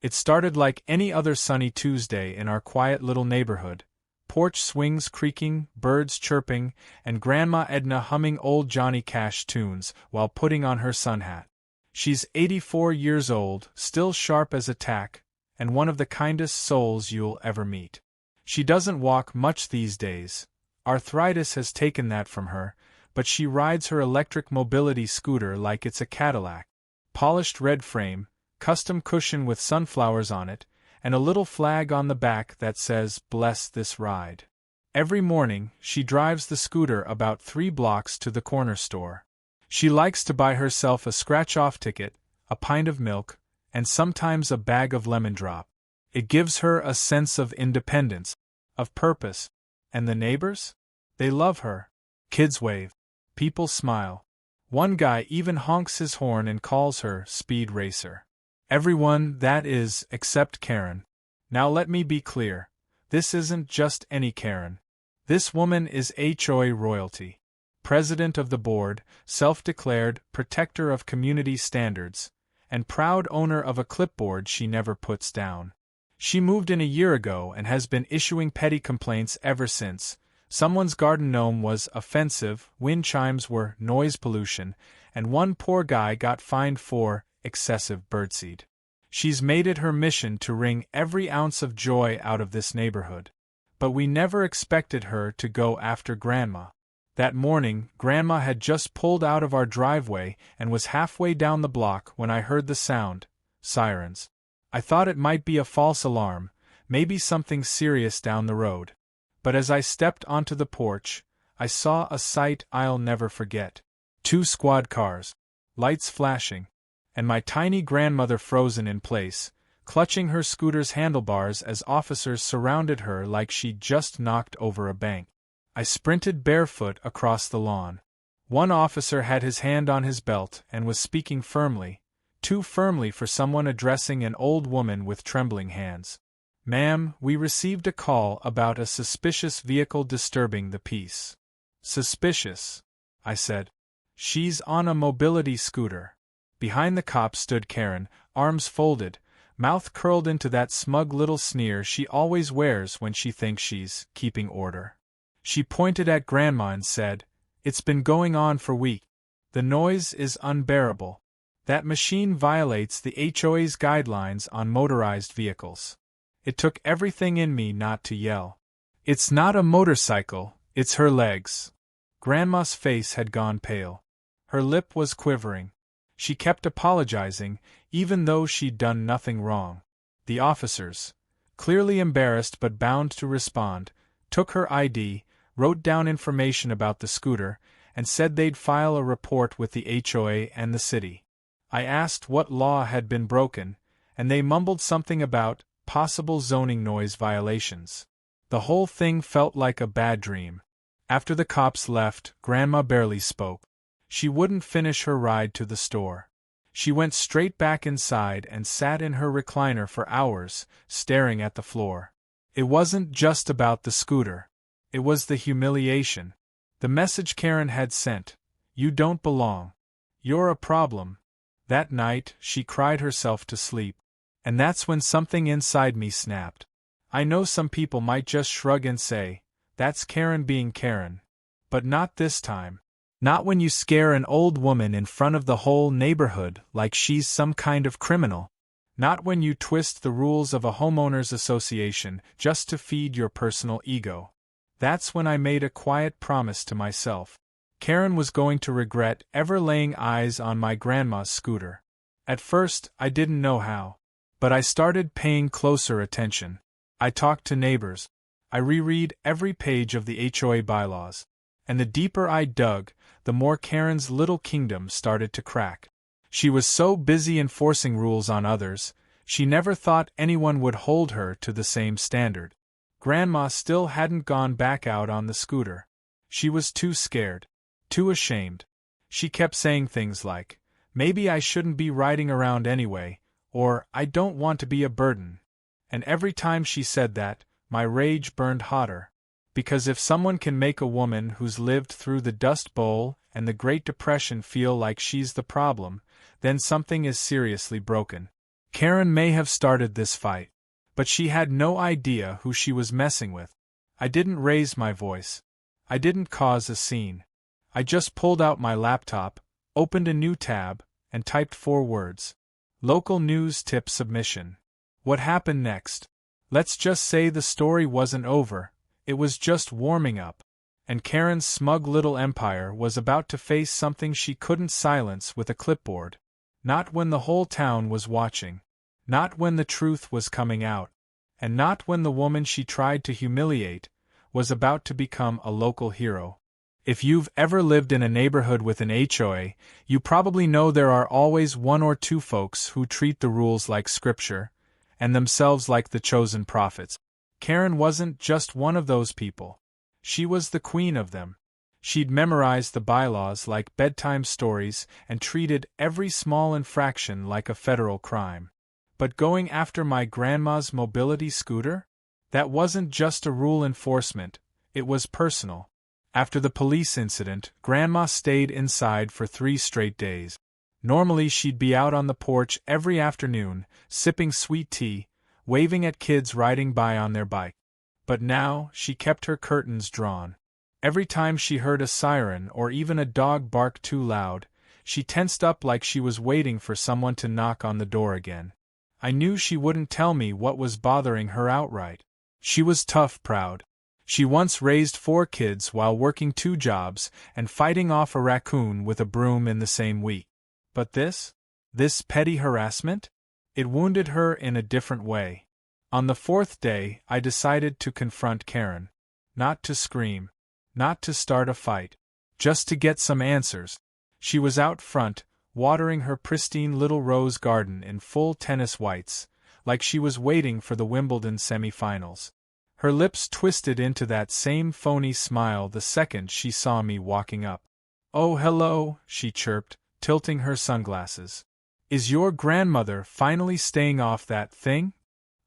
It started like any other sunny Tuesday in our quiet little neighborhood. Porch swings creaking, birds chirping, and Grandma Edna humming old Johnny Cash tunes while putting on her sun hat. She's 84 years old, still sharp as a tack, and one of the kindest souls you'll ever meet. She doesn't walk much these days. Arthritis has taken that from her, but she rides her electric mobility scooter like it's a Cadillac. Polished red frame, custom cushion with sunflowers on it, and a little flag on the back that says, "Bless this ride." Every morning, she drives the scooter about 3 blocks to the corner store. She likes to buy herself a scratch-off ticket, a pint of milk, and sometimes a bag of lemon drop. It gives her a sense of independence, of purpose. And the neighbors? They love her. Kids wave. People smile. One guy even honks his horn and calls her Speed Racer. Everyone, that is, except Karen. Now let me be clear. This isn't just any Karen. This woman is HOA royalty. President of the board, self-declared protector of community standards, and proud owner of a clipboard she never puts down. She moved in a year ago and has been issuing petty complaints ever since. Someone's garden gnome was offensive, wind chimes were noise pollution, and one poor guy got fined for excessive birdseed. She's made it her mission to wring every ounce of joy out of this neighborhood. But we never expected her to go after Grandma. That morning, Grandma had just pulled out of our driveway and was halfway down the block when I heard the sound, sirens. I thought it might be a false alarm, maybe something serious down the road. But as I stepped onto the porch, I saw a sight I'll never forget. 2 squad cars, lights flashing, and my tiny grandmother frozen in place, clutching her scooter's handlebars as officers surrounded her like she'd just knocked over a bank. I sprinted barefoot across the lawn. One officer had his hand on his belt and was speaking firmly, too firmly for someone addressing an old woman with trembling hands. "Ma'am, we received a call about a suspicious vehicle disturbing the peace." "Suspicious?" I said. "She's on a mobility scooter." Behind the cop stood Karen, arms folded, mouth curled into that smug little sneer she always wears when she thinks she's keeping order. She pointed at Grandma and said, "It's been going on for weeks. The noise is unbearable. That machine violates the HOA's guidelines on motorized vehicles." It took everything in me not to yell. "It's not a motorcycle, it's her legs." Grandma's face had gone pale. Her lip was quivering. She kept apologizing, even though she'd done nothing wrong. The officers, clearly embarrassed but bound to respond, took her ID, wrote down information about the scooter, and said they'd file a report with the HOA and the city. I asked what law had been broken, and they mumbled something about possible zoning noise violations. The whole thing felt like a bad dream. After the cops left, Grandma barely spoke. She wouldn't finish her ride to the store. She went straight back inside and sat in her recliner for hours, staring at the floor. It wasn't just about the scooter. It was the humiliation. The message Karen had sent, "You don't belong. You're a problem." That night, she cried herself to sleep. And that's when something inside me snapped. I know some people might just shrug and say, "That's Karen being Karen." But not this time. Not when you scare an old woman in front of the whole neighborhood like she's some kind of criminal. Not when you twist the rules of a homeowners association just to feed your personal ego. That's when I made a quiet promise to myself. Karen was going to regret ever laying eyes on my grandma's scooter. At first, I didn't know how. But I started paying closer attention. I talked to neighbors. I reread every page of the HOA bylaws. And the deeper I dug, the more Karen's little kingdom started to crack. She was so busy enforcing rules on others, she never thought anyone would hold her to the same standard. Grandma still hadn't gone back out on the scooter. She was too scared, too ashamed. She kept saying things like, "Maybe I shouldn't be riding around anyway," or "I don't want to be a burden." And every time she said that, my rage burned hotter. Because if someone can make a woman who's lived through the Dust Bowl and the Great Depression feel like she's the problem, then something is seriously broken. Karen may have started this fight, but she had no idea who she was messing with. I didn't raise my voice. I didn't cause a scene. I just pulled out my laptop, opened a new tab, and typed 4 words. Local news tip submission. What happened next? Let's just say the story wasn't over, it was just warming up. And Karen's smug little empire was about to face something she couldn't silence with a clipboard. Not when the whole town was watching. Not when the truth was coming out. And not when the woman she tried to humiliate was about to become a local hero. If you've ever lived in a neighborhood with an HOA, you probably know there are always 1 or 2 folks who treat the rules like scripture, and themselves like the chosen prophets. Karen wasn't just one of those people. She was the queen of them. She'd memorized the bylaws like bedtime stories and treated every small infraction like a federal crime. But going after my grandma's mobility scooter? That wasn't just a rule enforcement, it was personal. After the police incident, Grandma stayed inside for 3 straight days. Normally she'd be out on the porch every afternoon, sipping sweet tea, waving at kids riding by on their bike. But now, she kept her curtains drawn. Every time she heard a siren or even a dog bark too loud, she tensed up like she was waiting for someone to knock on the door again. I knew she wouldn't tell me what was bothering her outright. She was tough, proud. She once raised 4 kids while working 2 jobs and fighting off a raccoon with a broom in the same week. But this petty harassment? It wounded her in a different way. On the 4th day, I decided to confront Karen. Not to scream. Not to start a fight. Just to get some answers. She was out front, watering her pristine little rose garden in full tennis whites, like she was waiting for the Wimbledon semifinals. Her lips twisted into that same phony smile the second she saw me walking up. "Oh, hello," she chirped, tilting her sunglasses. "Is your grandmother finally staying off that thing?"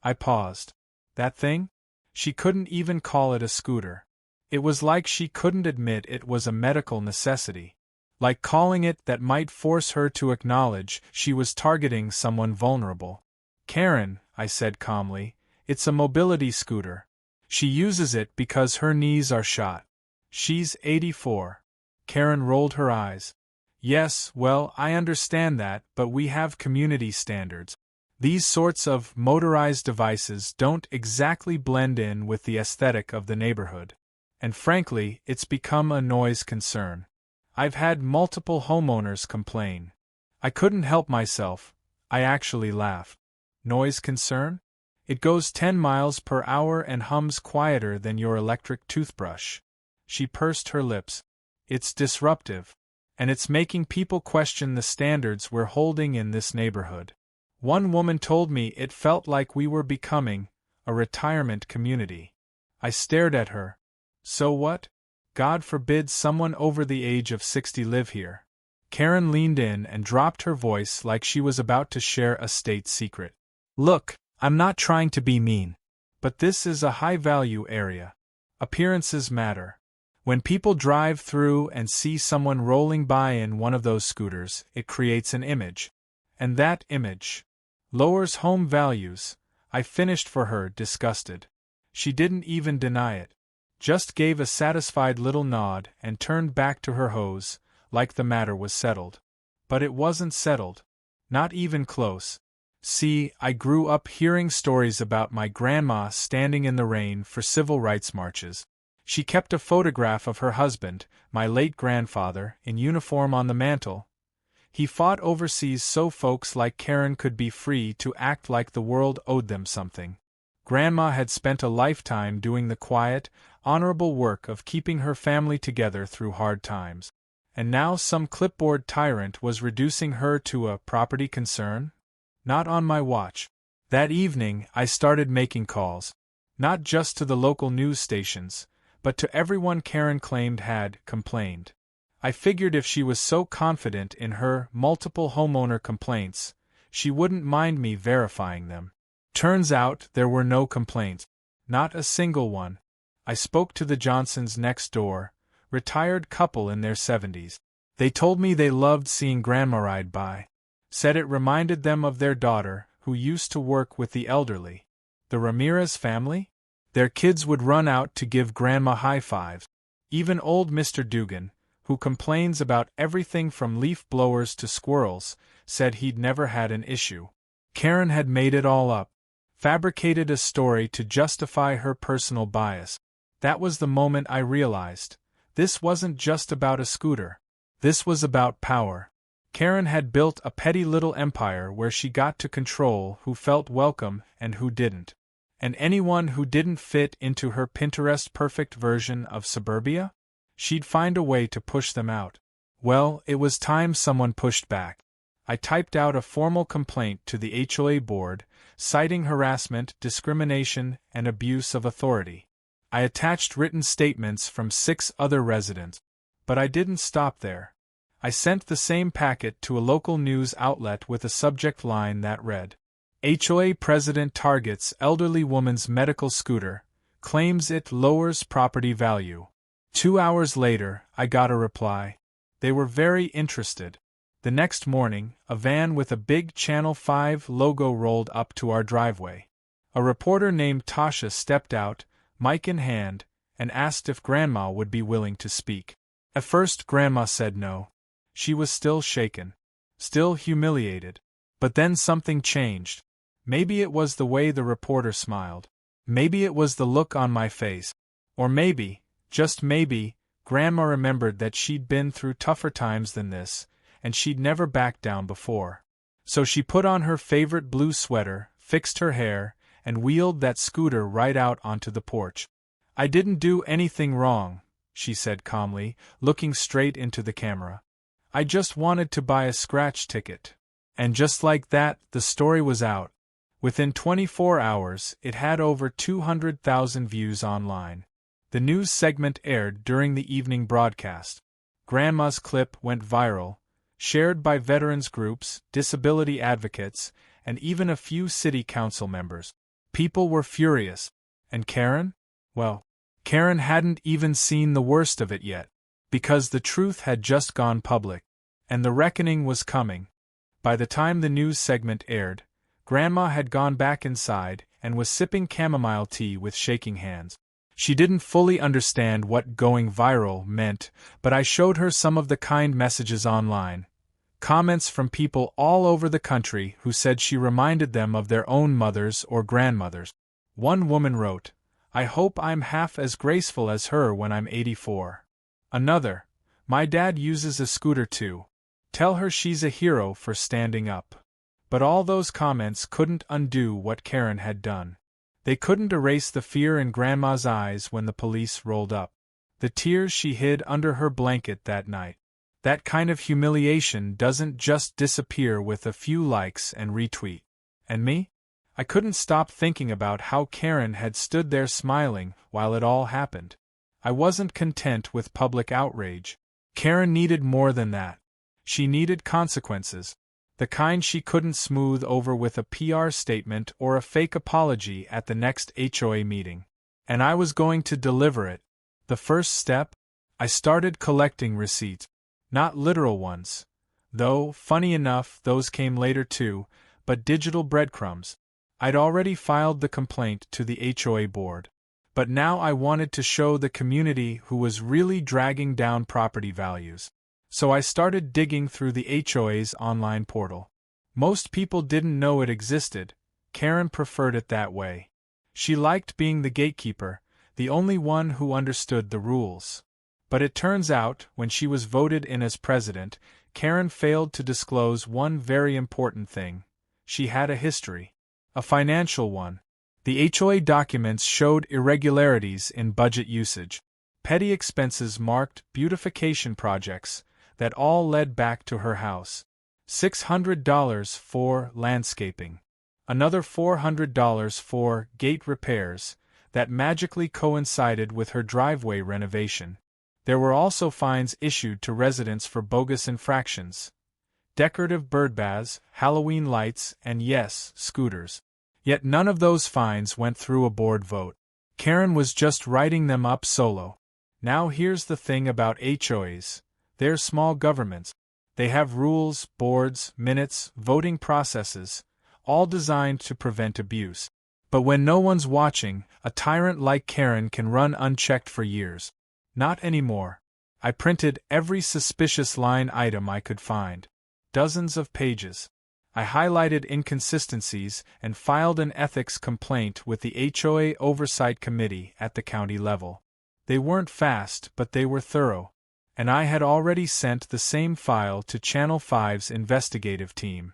I paused. That thing? She couldn't even call it a scooter. It was like she couldn't admit it was a medical necessity. Like calling it that might force her to acknowledge she was targeting someone vulnerable. "Karen," I said calmly, "it's a mobility scooter. She uses it because her knees are shot. She's 84. Karen rolled her eyes. "Yes, well, I understand that, but we have community standards. These sorts of motorized devices don't exactly blend in with the aesthetic of the neighborhood. And frankly, it's become a noise concern. I've had multiple homeowners complain." I couldn't help myself. I actually laughed. Noise concern? It goes 10 miles per hour and hums quieter than your electric toothbrush. She pursed her lips. It's disruptive. And it's making people question the standards we're holding in this neighborhood. One woman told me it felt like we were becoming a retirement community. I stared at her. So what? God forbid someone over the age of 60 live here. Karen leaned in and dropped her voice like she was about to share a state secret. "Look, I'm not trying to be mean. But this is a high-value area. Appearances matter. When people drive through and see someone rolling by in one of those scooters, it creates an image. And that image lowers home values." I finished for her, disgusted. She didn't even deny it. Just gave a satisfied little nod and turned back to her hose, like the matter was settled. But it wasn't settled. Not even close. See, I grew up hearing stories about my grandma standing in the rain for civil rights marches. She kept a photograph of her husband, my late grandfather, in uniform on the mantel. He fought overseas so folks like Karen could be free to act like the world owed them something. Grandma had spent a lifetime doing the quiet, honorable work of keeping her family together through hard times. And now some clipboard tyrant was reducing her to a property concern? Not on my watch. That evening, I started making calls. Not just to the local news stations, but to everyone Karen claimed had complained. I figured if she was so confident in her multiple homeowner complaints, she wouldn't mind me verifying them. Turns out there were no complaints. Not a single one. I spoke to the Johnsons next door, retired couple in their 70s. They told me they loved seeing Grandma ride by. Said it reminded them of their daughter, who used to work with the elderly. The Ramirez family? Their kids would run out to give Grandma high fives. Even old Mr. Dugan, who complains about everything from leaf blowers to squirrels, said he'd never had an issue. Karen had made it all up, fabricated a story to justify her personal bias. That was the moment I realized. This wasn't just about a scooter. This was about power. Karen had built a petty little empire where she got to control who felt welcome and who didn't. And anyone who didn't fit into her Pinterest-perfect version of suburbia? She'd find a way to push them out. Well, it was time someone pushed back. I typed out a formal complaint to the HOA board, citing harassment, discrimination, and abuse of authority. I attached written statements from 6 other residents. But I didn't stop there. I sent the same packet to a local news outlet with a subject line that read, HOA president targets elderly woman's medical scooter, claims it lowers property value. 2 hours later, I got a reply. They were very interested. The next morning, a van with a big Channel 5 logo rolled up to our driveway. A reporter named Tasha stepped out, mic in hand, and asked if Grandma would be willing to speak. At first, Grandma said no. She was still shaken, still humiliated. But then something changed. Maybe it was the way the reporter smiled. Maybe it was the look on my face. Or maybe, just maybe, Grandma remembered that she'd been through tougher times than this, and she'd never backed down before. So she put on her favorite blue sweater, fixed her hair, and wheeled that scooter right out onto the porch. I didn't do anything wrong, she said calmly, looking straight into the camera. I just wanted to buy a scratch ticket. And just like that, the story was out. Within 24 hours, it had over 200,000 views online. The news segment aired during the evening broadcast. Grandma's clip went viral, shared by veterans groups, disability advocates, and even a few city council members. People were furious. And Karen? Well, Karen hadn't even seen the worst of it yet. Because the truth had just gone public. And the reckoning was coming. By the time the news segment aired, Grandma had gone back inside and was sipping chamomile tea with shaking hands. She didn't fully understand what going viral meant, but I showed her some of the kind messages online. Comments from people all over the country who said she reminded them of their own mothers or grandmothers. One woman wrote, "I hope I'm half as graceful as her when I'm 84. Another, "My dad uses a scooter too. Tell her she's a hero for standing up." But all those comments couldn't undo what Karen had done. They couldn't erase the fear in Grandma's eyes when the police rolled up. The tears she hid under her blanket that night. That kind of humiliation doesn't just disappear with a few likes and retweet. And me? I couldn't stop thinking about how Karen had stood there smiling while it all happened. I wasn't content with public outrage. Karen needed more than that. She needed consequences. The kind she couldn't smooth over with a PR statement or a fake apology at the next HOA meeting. And I was going to deliver it. The first step? I started collecting receipts. Not literal ones. Though, funny enough, those came later too, but digital breadcrumbs. I'd already filed the complaint to the HOA board. But now I wanted to show the community who was really dragging down property values. So I started digging through the HOA's online portal. Most people didn't know it existed. Karen preferred it that way. She liked being the gatekeeper, the only one who understood the rules. But it turns out, when she was voted in as president, Karen failed to disclose one very important thing. She had a history. A financial one. The HOA documents showed irregularities in budget usage. Petty expenses marked beautification projects that all led back to her house. $600 for landscaping. Another $400 for gate repairs that magically coincided with her driveway renovation. There were also fines issued to residents for bogus infractions. Decorative birdbaths, Halloween lights, and yes, scooters. Yet none of those fines went through a board vote. Karen was just writing them up solo. Now here's the thing about HOAs. They're small governments. They have rules, boards, minutes, voting processes, all designed to prevent abuse. But when no one's watching, a tyrant like Karen can run unchecked for years. Not anymore. I printed every suspicious line item I could find. Dozens of pages. I highlighted inconsistencies and filed an ethics complaint with the HOA Oversight Committee at the county level. They weren't fast, but they were thorough. And I had already sent the same file to Channel 5's investigative team.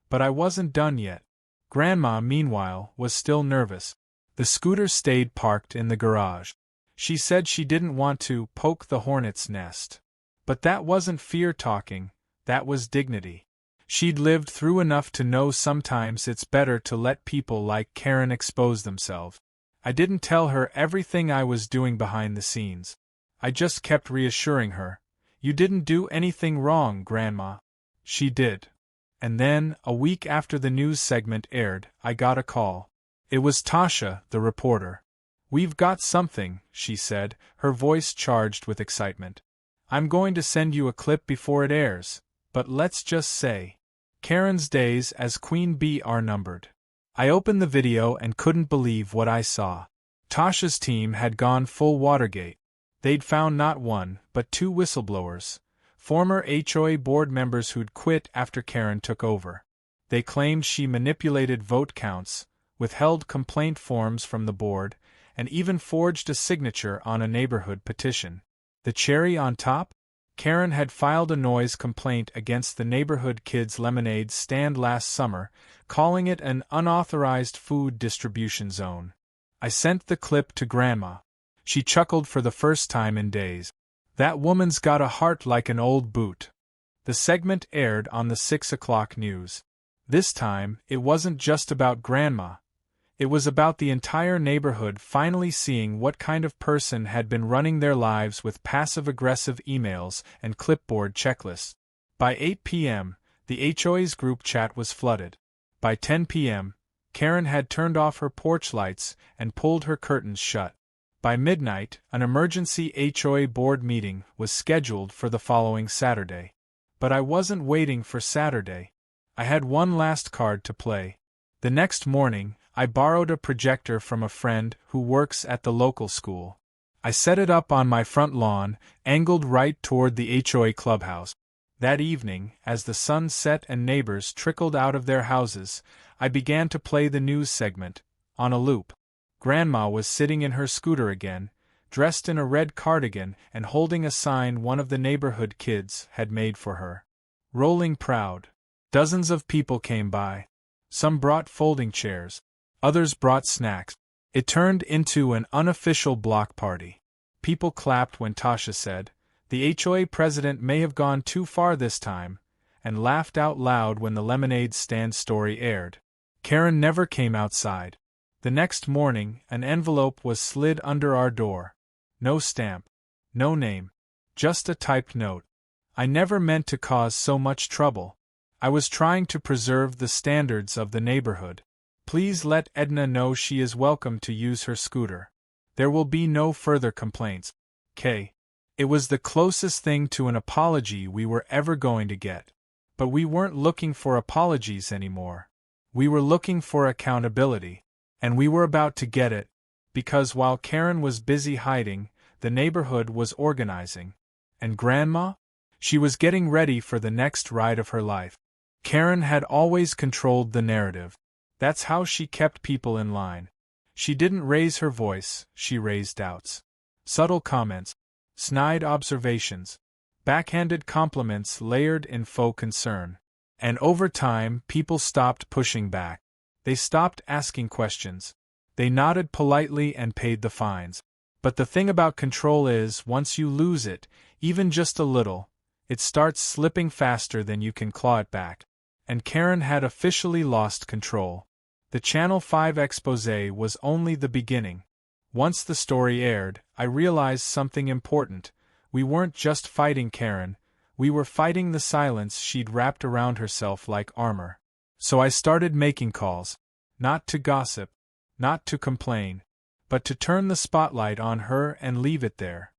But I wasn't done yet. Grandma, meanwhile, was still nervous. The scooter stayed parked in the garage. She said she didn't want to poke the hornet's nest. But that wasn't fear talking, that was dignity. She'd lived through enough to know sometimes it's better to let people like Karen expose themselves. I didn't tell her everything I was doing behind the scenes. I just kept reassuring her. You didn't do anything wrong, Grandma. She did. And then, a week after the news segment aired, I got a call. It was Tasha, the reporter. We've got something, she said, her voice charged with excitement. I'm going to send you a clip before it airs, but let's just say, Karen's days as Queen Bee are numbered. I opened the video and couldn't believe what I saw. Tasha's team had gone full Watergate. They'd found not one, but two whistleblowers, former HOA board members who'd quit after Karen took over. They claimed she manipulated vote counts, withheld complaint forms from the board, and even forged a signature on a neighborhood petition. The cherry on top? Karen had filed a noise complaint against the neighborhood kids' lemonade stand last summer, calling it an unauthorized food distribution zone. I sent the clip to Grandma. She chuckled for the first time in days. That woman's got a heart like an old boot. The segment aired on the 6 o'clock news. This time, it wasn't just about Grandma. It was about the entire neighborhood finally seeing what kind of person had been running their lives with passive-aggressive emails and clipboard checklists. By 8 p.m., the HOA's group chat was flooded. By 10 p.m., Karen had turned off her porch lights and pulled her curtains shut. By midnight, an emergency HOA board meeting was scheduled for the following Saturday. But I wasn't waiting for Saturday. I had one last card to play. The next morning, I borrowed a projector from a friend who works at the local school. I set it up on my front lawn, angled right toward the HOA clubhouse. That evening, as the sun set and neighbors trickled out of their houses, I began to play the news segment, on a loop. Grandma was sitting in her scooter again, dressed in a red cardigan and holding a sign one of the neighborhood kids had made for her. Rolling proud. Dozens of people came by. Some brought folding chairs. Others brought snacks. It turned into an unofficial block party. People clapped when Tasha said, "The HOA president may have gone too far this time," and laughed out loud when the lemonade stand story aired. Karen never came outside. The next morning, an envelope was slid under our door. No stamp. No name. Just a typed note. I never meant to cause so much trouble. I was trying to preserve the standards of the neighborhood. Please let Edna know she is welcome to use her scooter. There will be no further complaints. K. It was the closest thing to an apology we were ever going to get. But we weren't looking for apologies anymore. We were looking for accountability. And we were about to get it, because while Karen was busy hiding, the neighborhood was organizing. And Grandma? She was getting ready for the next ride of her life. Karen had always controlled the narrative. That's how she kept people in line. She didn't raise her voice, she raised doubts. Subtle comments, snide observations, backhanded compliments layered in faux concern. And over time, people stopped pushing back. They stopped asking questions. They nodded politely and paid the fines. But the thing about control is, once you lose it, even just a little, it starts slipping faster than you can claw it back. And Karen had officially lost control. The Channel 5 exposé was only the beginning. Once the story aired, I realized something important. We weren't just fighting Karen, we were fighting the silence she'd wrapped around herself like armor. So I started making calls. Not to gossip, not to complain, but to turn the spotlight on her and leave it there.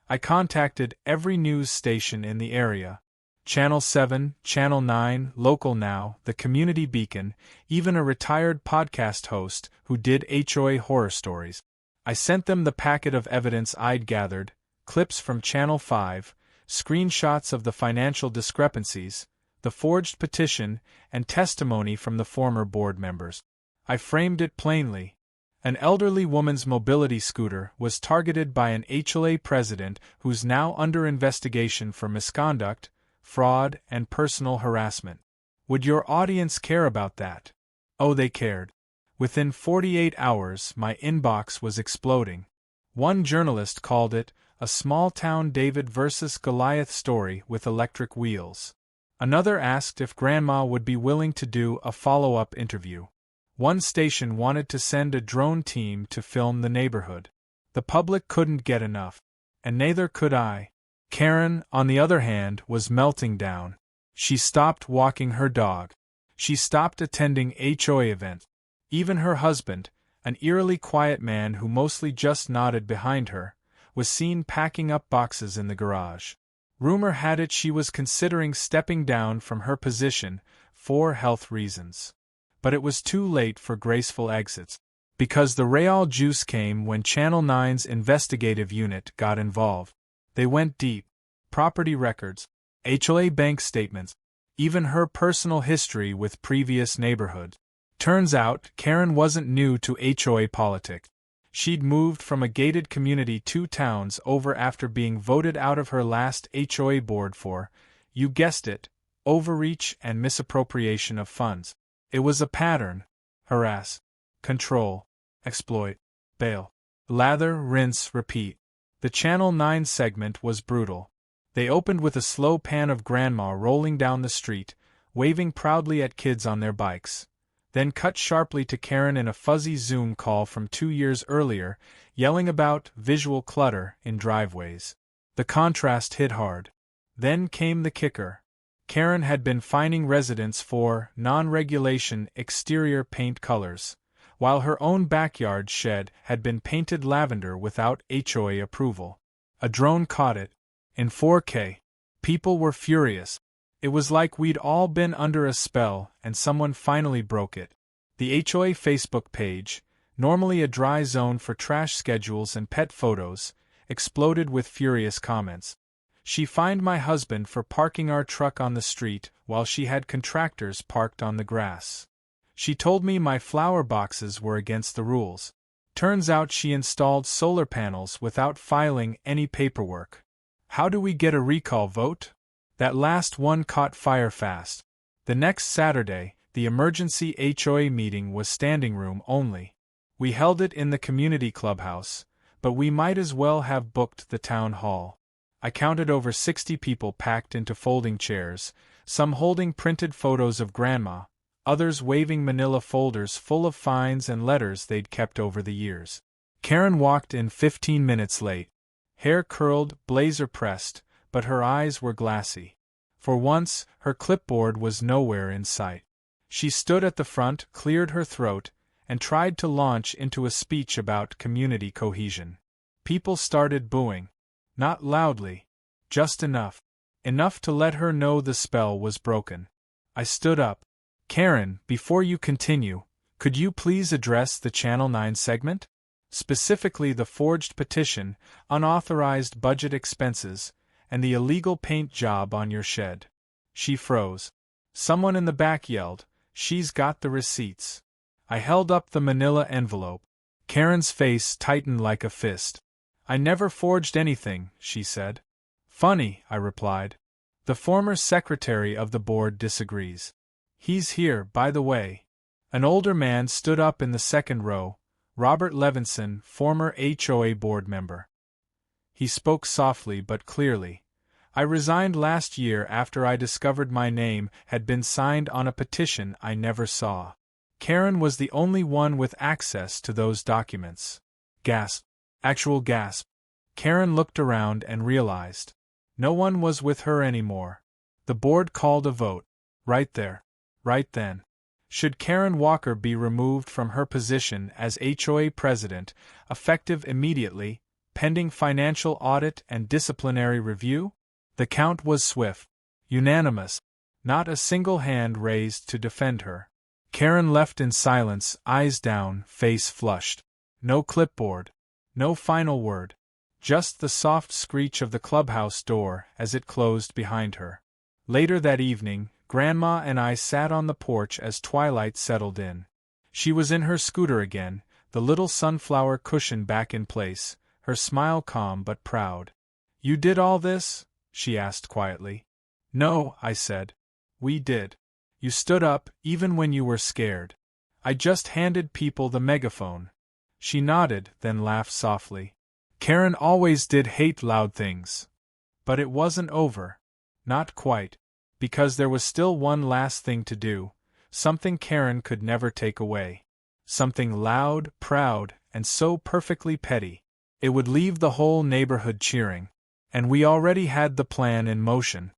I contacted every news station in the area. Channel 7, Channel 9, Local Now, The Community Beacon, even a retired podcast host who did HOA horror stories. I sent them the packet of evidence I'd gathered, clips from Channel 5, screenshots of the financial discrepancies, the forged petition, and testimony from the former board members. I framed it plainly. An elderly woman's mobility scooter was targeted by an HOA president who's now under investigation for misconduct, fraud, and personal harassment. Would your audience care about that? Oh, they cared. Within 48 hours, my inbox was exploding. One journalist called it a small-town David versus Goliath story with electric wheels. Another asked if Grandma would be willing to do a follow-up interview. One station wanted to send a drone team to film the neighborhood. The public couldn't get enough. And neither could I. Karen, on the other hand, was melting down. She stopped walking her dog. She stopped attending HOA events. Even her husband, an eerily quiet man who mostly just nodded behind her, was seen packing up boxes in the garage. Rumor had it she was considering stepping down from her position for health reasons. But it was too late for graceful exits, because the real juice came when Channel 9's investigative unit got involved. They went deep. Property records, HOA bank statements, even her personal history with previous neighborhoods. Turns out, Karen wasn't new to HOA politics. She'd moved from a gated community 2 towns over after being voted out of her last HOA board for, you guessed it, overreach and misappropriation of funds. It was a pattern. Harass, control, exploit, bail, lather, rinse, repeat. The Channel 9 segment was brutal. They opened with a slow pan of Grandma rolling down the street, waving proudly at kids on their bikes, then cut sharply to Karen in a fuzzy Zoom call from 2 years earlier, yelling about visual clutter in driveways. The contrast hit hard. Then came the kicker. Karen had been fining residents for non-regulation exterior paint colors, while her own backyard shed had been painted lavender without HOA approval. A drone caught it. In 4K. People were furious. It was like we'd all been under a spell and someone finally broke it. The HOA Facebook page, normally a dry zone for trash schedules and pet photos, exploded with furious comments. She fined my husband for parking our truck on the street while she had contractors parked on the grass. She told me my flower boxes were against the rules. Turns out she installed solar panels without filing any paperwork. How do we get a recall vote? That last one caught fire fast. The next Saturday, the emergency HOA meeting was standing room only. We held it in the community clubhouse, but we might as well have booked the town hall. I counted over 60 people packed into folding chairs, some holding printed photos of Grandma, others waving manila folders full of fines and letters they'd kept over the years. Karen walked in 15 minutes late. Hair curled, blazer pressed, but her eyes were glassy. For once, her clipboard was nowhere in sight. She stood at the front, cleared her throat, and tried to launch into a speech about community cohesion. People started booing. Not loudly. Just enough. Enough to let her know the spell was broken. I stood up. Karen, before you continue, could you please address the Channel 9 segment? Specifically the forged petition, unauthorized budget expenses, and the illegal paint job on your shed. She froze. Someone in the back yelled, "She's got the receipts." I held up the manila envelope. Karen's face tightened like a fist. "I never forged anything," she said. "Funny," I replied. "The former secretary of the board disagrees. He's here, by the way." An older man stood up in the second row, Robert Levinson, former HOA board member. He spoke softly but clearly. "I resigned last year after I discovered my name had been signed on a petition I never saw. Karen was the only one with access to those documents." Gasp. Actual gasp. Karen looked around and realized. No one was with her anymore. The board called a vote. Right there. Right then. Should Karen Walker be removed from her position as HOA president, effective immediately, pending financial audit and disciplinary review? The count was swift. Unanimous. Not a single hand raised to defend her. Karen left in silence, eyes down, face flushed. No clipboard. No final word. Just the soft screech of the clubhouse door as it closed behind her. Later that evening, Grandma and I sat on the porch as twilight settled in. She was in her scooter again, the little sunflower cushion back in place, her smile calm but proud. "You did all this?" she asked quietly. "No," I said. "We did. You stood up, even when you were scared. I just handed people the megaphone." She nodded, then laughed softly. Karen always did hate loud things. But it wasn't over. Not quite. Because there was still one last thing to do, something Karen could never take away. Something loud, proud, and so perfectly petty. It would leave the whole neighborhood cheering. And we already had the plan in motion.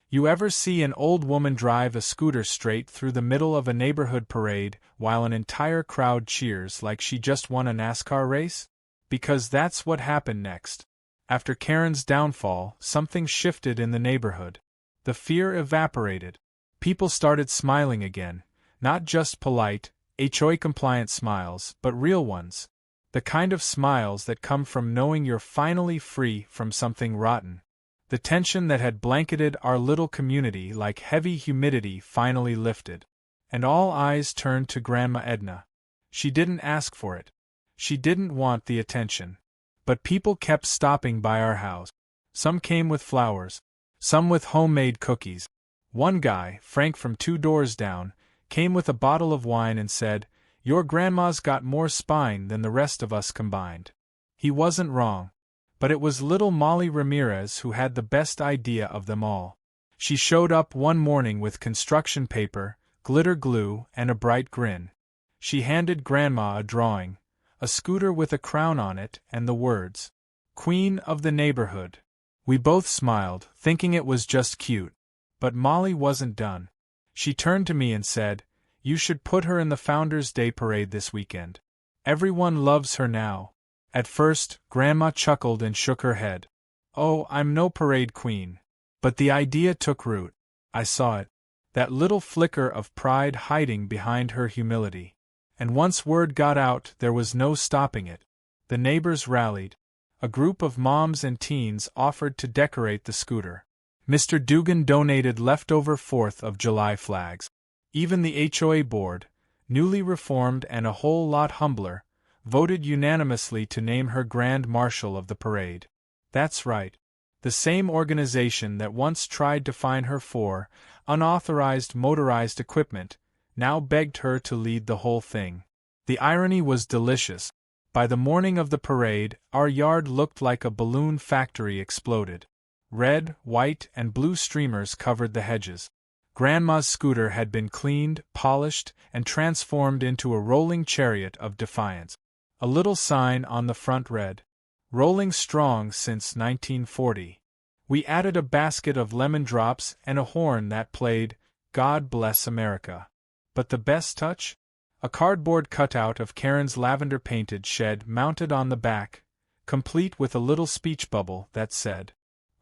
You ever see an old woman drive a scooter straight through the middle of a neighborhood parade while an entire crowd cheers like she just won a NASCAR race? Because that's what happened next. After Karen's downfall, something shifted in the neighborhood. The fear evaporated. People started smiling again, not just polite, HOA-compliant smiles, but real ones. The kind of smiles that come from knowing you're finally free from something rotten. The tension that had blanketed our little community like heavy humidity finally lifted. And all eyes turned to Grandma Edna. She didn't ask for it. She didn't want the attention. But people kept stopping by our house. Some came with flowers. Some with homemade cookies. One guy, Frank from 2 doors down, came with a bottle of wine and said, "Your grandma's got more spine than the rest of us combined." He wasn't wrong. But it was little Molly Ramirez who had the best idea of them all. She showed up one morning with construction paper, glitter glue, and a bright grin. She handed Grandma a drawing, a scooter with a crown on it and the words, "Queen of the Neighborhood." We both smiled, thinking it was just cute. But Molly wasn't done. She turned to me and said, "You should put her in the Founders' Day parade this weekend. Everyone loves her now." At first, Grandma chuckled and shook her head. "Oh, I'm no parade queen." But the idea took root. I saw it. That little flicker of pride hiding behind her humility. And once word got out, there was no stopping it. The neighbors rallied. A group of moms and teens offered to decorate the scooter. Mr. Dugan donated leftover 4th of July flags. Even the HOA board, newly reformed and a whole lot humbler, voted unanimously to name her Grand Marshal of the parade. That's right. The same organization that once tried to fine her for unauthorized motorized equipment, now begged her to lead the whole thing. The irony was delicious. By the morning of the parade, our yard looked like a balloon factory exploded. Red, white, and blue streamers covered the hedges. Grandma's scooter had been cleaned, polished, and transformed into a rolling chariot of defiance. A little sign on the front read, "Rolling strong since 1940. We added a basket of lemon drops and a horn that played, "God Bless America." But the best touch? A cardboard cutout of Karen's lavender-painted shed mounted on the back, complete with a little speech bubble that said,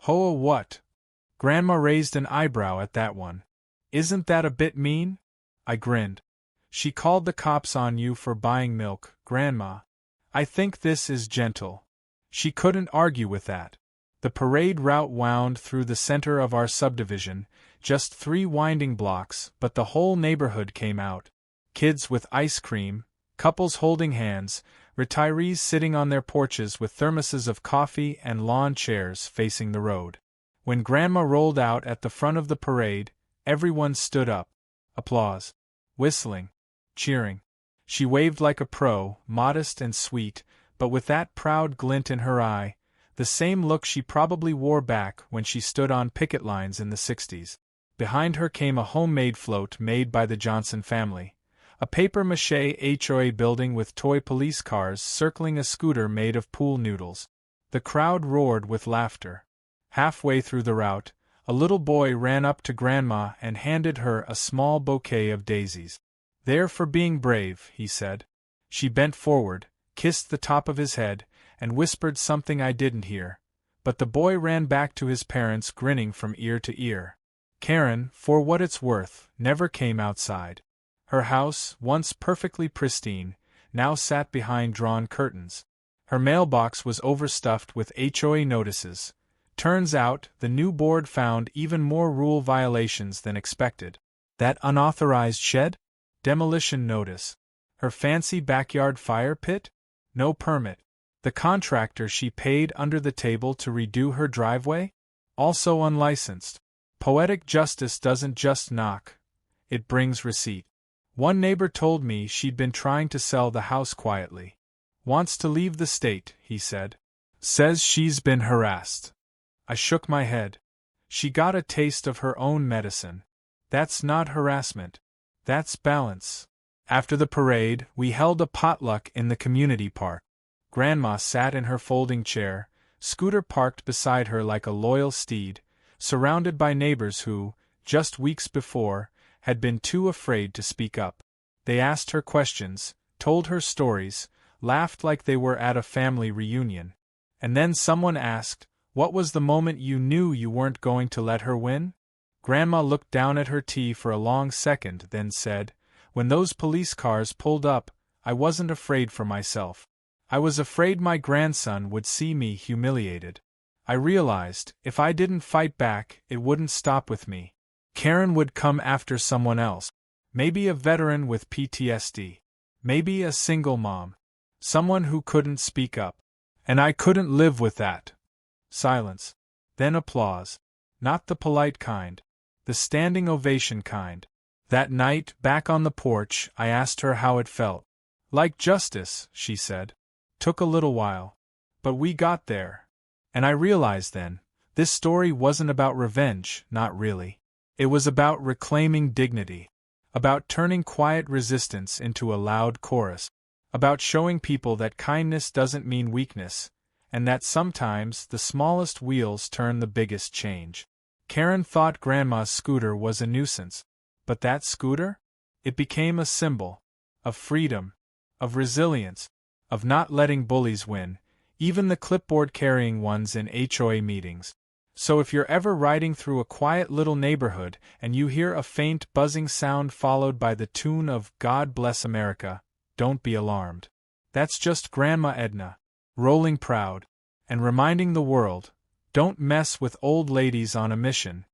"Hoa what?" Grandma raised an eyebrow at that one. "Isn't that a bit mean?" I grinned. "She called the cops on you for buying milk, Grandma. I think this is gentle." She couldn't argue with that. The parade route wound through the center of our subdivision, just 3 winding blocks, but the whole neighborhood came out. Kids with ice cream, couples holding hands, retirees sitting on their porches with thermoses of coffee and lawn chairs facing the road. When Grandma rolled out at the front of the parade, everyone stood up. Applause. Whistling. Cheering. She waved like a pro, modest and sweet, but with that proud glint in her eye, the same look she probably wore back when she stood on picket lines in the 60s. Behind her came a homemade float made by the Johnson family. A papier-mâché HOA building with toy police cars circling a scooter made of pool noodles. The crowd roared with laughter. Halfway through the route, a little boy ran up to Grandma and handed her a small bouquet of daisies. "They're for being brave," he said. She bent forward, kissed the top of his head, and whispered something I didn't hear. But the boy ran back to his parents grinning from ear to ear. Karen, for what it's worth, never came outside. Her house, once perfectly pristine, now sat behind drawn curtains. Her mailbox was overstuffed with HOA notices. Turns out, the new board found even more rule violations than expected. That unauthorized shed? Demolition notice. Her fancy backyard fire pit? No permit. The contractor she paid under the table to redo her driveway? Also unlicensed. Poetic justice doesn't just knock, it brings receipt. One neighbor told me she'd been trying to sell the house quietly. Wants to leave the state, he said. Says she's been harassed. I shook my head. She got a taste of her own medicine. That's not harassment. That's balance. After the parade, we held a potluck in the community park. Grandma sat in her folding chair, Scooter parked beside her like a loyal steed, surrounded by neighbors who, just weeks before, had been too afraid to speak up. They asked her questions, told her stories, laughed like they were at a family reunion. And then someone asked, "What was the moment you knew you weren't going to let her win?" Grandma looked down at her tea for a long second, then said, "When those police cars pulled up, I wasn't afraid for myself. I was afraid my grandson would see me humiliated. I realized, if I didn't fight back, it wouldn't stop with me. Karen would come after someone else. Maybe a veteran with PTSD. Maybe a single mom. Someone who couldn't speak up. And I couldn't live with that." Silence. Then applause. Not the polite kind. The standing ovation kind. That night, back on the porch, I asked her how it felt. "Like justice," she said. "Took a little while. But we got there." And I realized then, this story wasn't about revenge, not really. It was about reclaiming dignity. About turning quiet resistance into a loud chorus. About showing people that kindness doesn't mean weakness, and that sometimes the smallest wheels turn the biggest change. Karen thought Grandma's scooter was a nuisance. But that scooter? It became a symbol. Of freedom. Of resilience. Of not letting bullies win, even the clipboard-carrying ones in HOA meetings. So if you're ever riding through a quiet little neighborhood and you hear a faint buzzing sound followed by the tune of "God Bless America," don't be alarmed. That's just Grandma Edna, rolling proud, and reminding the world, don't mess with old ladies on a mission,